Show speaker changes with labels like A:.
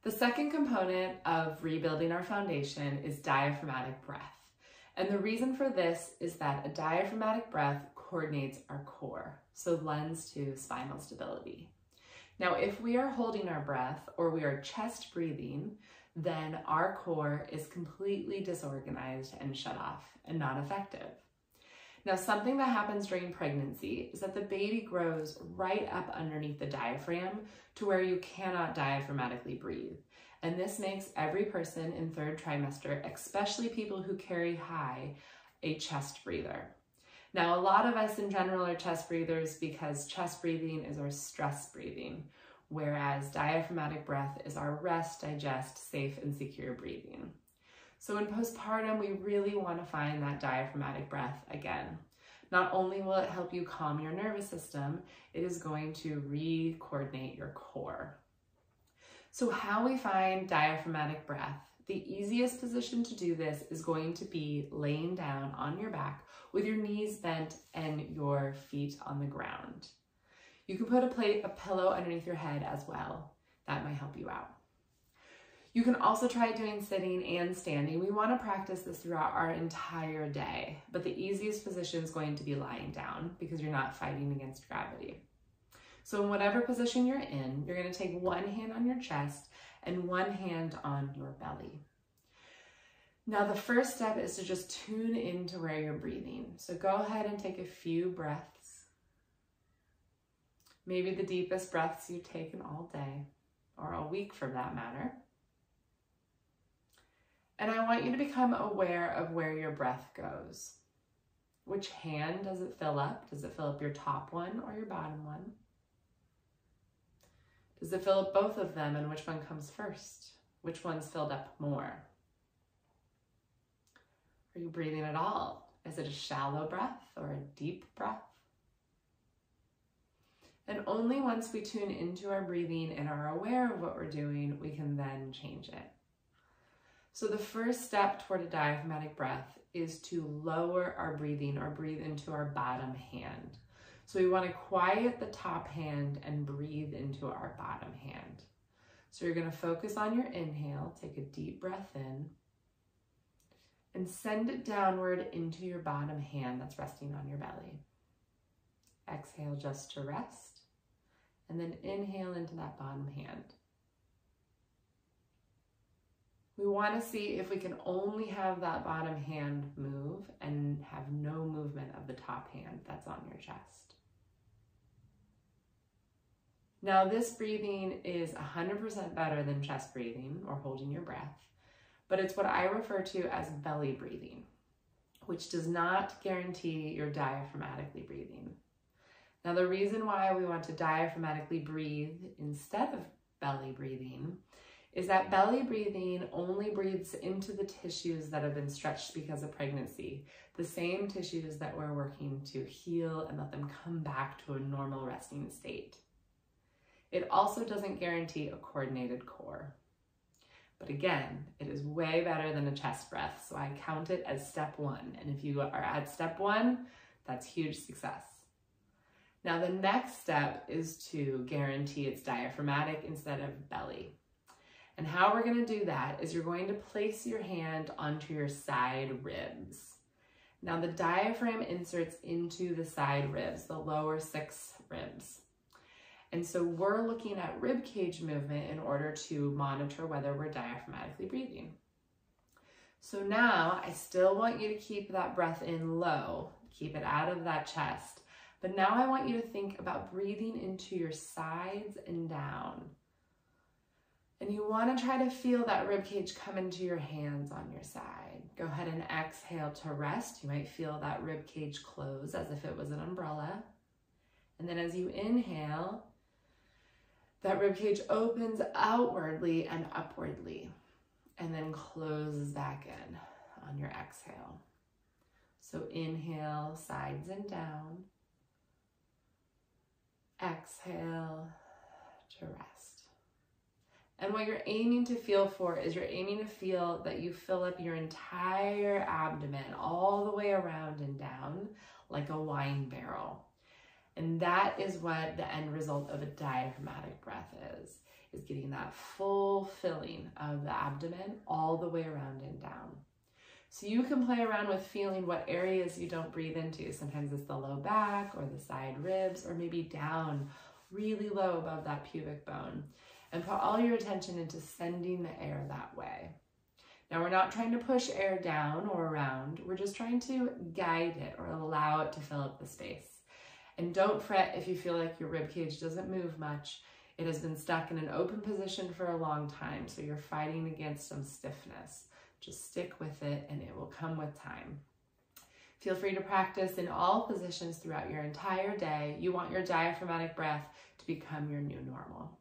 A: The second component of rebuilding our foundation is diaphragmatic breath. And the reason for this is that a diaphragmatic breath coordinates our core, so lends to spinal stability. Now, if we are holding our breath or we are chest breathing, then our core is completely disorganized and shut off and not effective. Now, something that happens during pregnancy is that the baby grows right up underneath the diaphragm to where you cannot diaphragmatically breathe. And this makes every person in third trimester, especially people who carry high, a chest breather. Now, a lot of us in general are chest breathers because chest breathing is our stress breathing, whereas diaphragmatic breath is our rest, digest, safe, and secure breathing. So in postpartum, we really want to find that diaphragmatic breath again. Not only will it help you calm your nervous system, it is going to re-coordinate your core. So how we find diaphragmatic breath, the easiest position to do this is going to be laying down on your back with your knees bent and your feet on the ground. You can put a pillow underneath your head as well. That might help you out. You can also try doing sitting and standing. We want to practice this throughout our entire day, but the easiest position is going to be lying down because you're not fighting against gravity. So in whatever position you're in, you're going to take one hand on your chest and one hand on your belly. Now the first step is to just tune into where you're breathing. So go ahead and take a few breaths. Maybe the deepest breaths you've taken all day or all week for that matter. And I want you to become aware of where your breath goes. Which hand does it fill up? Does it fill up your top one or your bottom one? Does it fill up both of them, and which one comes first? Which one's filled up more? Are you breathing at all? Is it a shallow breath or a deep breath? And only once we tune into our breathing and are aware of what we're doing, we can then change it. So the first step toward a diaphragmatic breath is to lower our breathing or breathe into our bottom hand. So we want to quiet the top hand and breathe into our bottom hand. So you're going to focus on your inhale, take a deep breath in, and send it downward into your bottom hand that's resting on your belly. Exhale just to rest, and then inhale into that bottom hand. We want to see if we can only have that bottom hand move and have no movement of the top hand that's on your chest. Now this breathing is 100% better than chest breathing or holding your breath, but it's what I refer to as belly breathing, which does not guarantee you're diaphragmatically breathing. Now the reason why we want to diaphragmatically breathe instead of belly breathing is that belly breathing only breathes into the tissues that have been stretched because of pregnancy, the same tissues that we're working to heal and let them come back to a normal resting state. It also doesn't guarantee a coordinated core. But again, it is way better than a chest breath, so I count it as step one. And if you are at step one, that's huge success. Now the next step is to guarantee it's diaphragmatic instead of belly. And how we're going to do that is you're going to place your hand onto your side ribs. Now the diaphragm inserts into the side ribs, the lower 6 ribs. And so we're looking at rib cage movement in order to monitor whether we're diaphragmatically breathing. So now I still want you to keep that breath in low, keep it out of that chest. But now I want you to think about breathing into your sides and down. And you want to try to feel that rib cage come into your hands on your side. Go ahead and exhale to rest. You might feel that rib cage close as if it was an umbrella. And then as you inhale, that rib cage opens outwardly and upwardly and then closes back in on your exhale. So inhale, sides and down. Exhale to rest. And what you're aiming to feel for is you're aiming to feel that you fill up your entire abdomen all the way around and down like a wine barrel. And that is what the end result of a diaphragmatic breath is. is getting that full filling of the abdomen all the way around and down. So you can play around with feeling what areas you don't breathe into. Sometimes it's the low back or the side ribs, or maybe down really low above that pubic bone. And put all your attention into sending the air that way. Now we're not trying to push air down or around. We're just trying to guide it or allow it to fill up the space. And don't fret if you feel like your rib cage doesn't move much. It has been stuck in an open position for a long time, so you're fighting against some stiffness. Just stick with it and it will come with time. Feel free to practice in all positions throughout your entire day. You want your diaphragmatic breath to become your new normal.